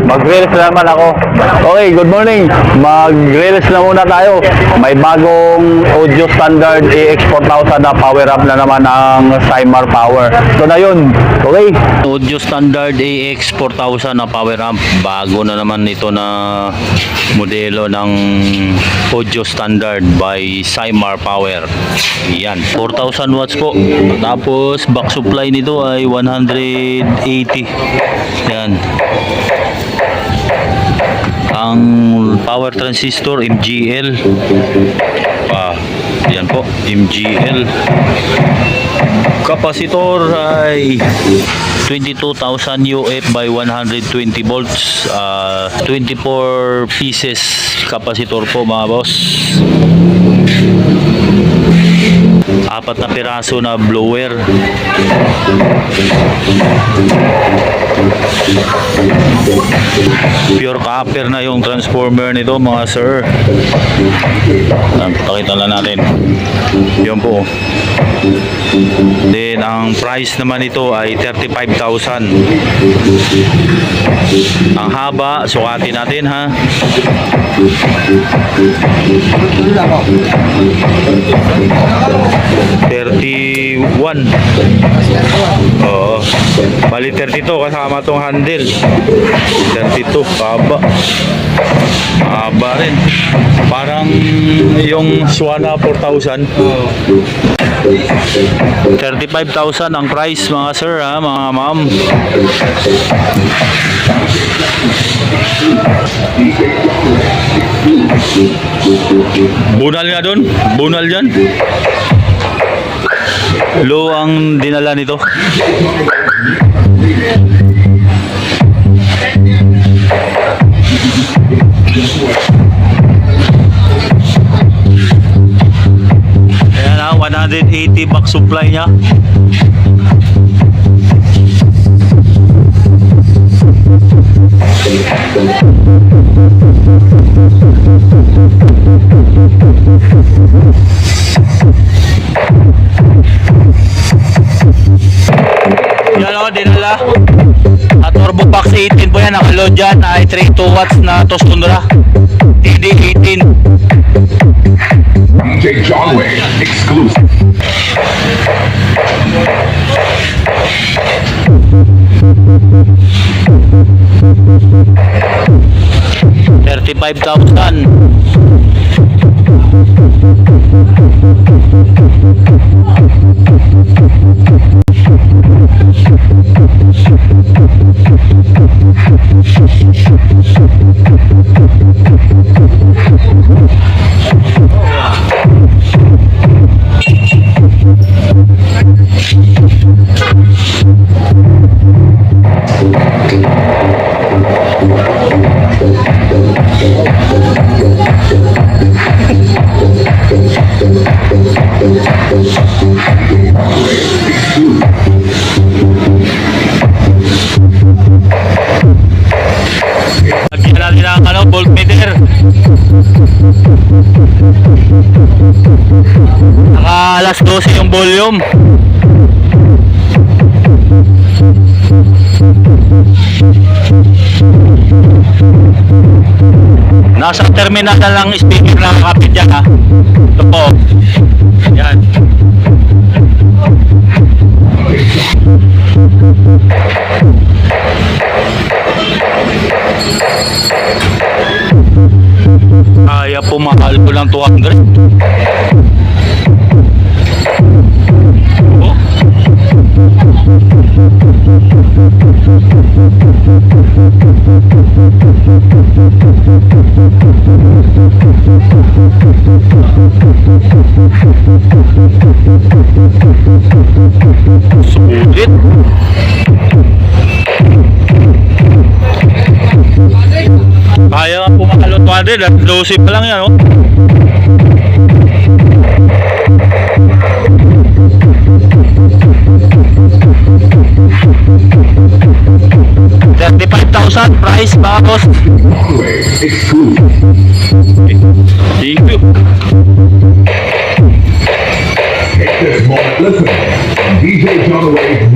Mag-reels naman ako. Okay, good morning. Mag-reels na muna tayo. May bagong audio standard AX4000 na power up na naman ang Cymar Power. Ito na yun. Okay. Audio standard AX4000 na power up. Bago na naman ito na modelo ng audio standard by Cymar Power. Yan. 4,000 watts po. Tapos back supply nito ay 180. Yan. Ang power transistor MGL. Yan po, MGL. Kapasitor ay 22,000 UF by 120 volts. 24 pieces kapasitor po mga boss. 4 na piraso na blower. Pure copper na yung transformer nito mga sir. Pakita lang natin. Yan po. Then ang price naman ito ay 35,000. Ang haba, sukatin natin ha. 31. Oo. Bali 32 kasama tong handle. 32 haba. Haba rin. Parang yung Swana 4,000. 35,000 ang price mga sir ha, mga ma'am. Bunal nga doon. Bunal dyan. Low ang dinala nito. Ayan na, 180 back supply nya. Yan o, dinala. At turbo box 18 po yan. Nakaload dyan ay 32 watts na Toscundra TD18. DJ John Way, exclusive. $35,000. Lagyan natin ang voltmeter. Naka alas 12 yung volume. Nasa terminal na lang speaker na kapit dyan ha. Ito po. Yan. Kaya pumahal ko lang 200. Oh. Sulit. Kaya nga pumakalo 200 at 12 pa lang yan oh. $35,000 price mga boss. Thank you. Take this moment, listen. DJ John Way,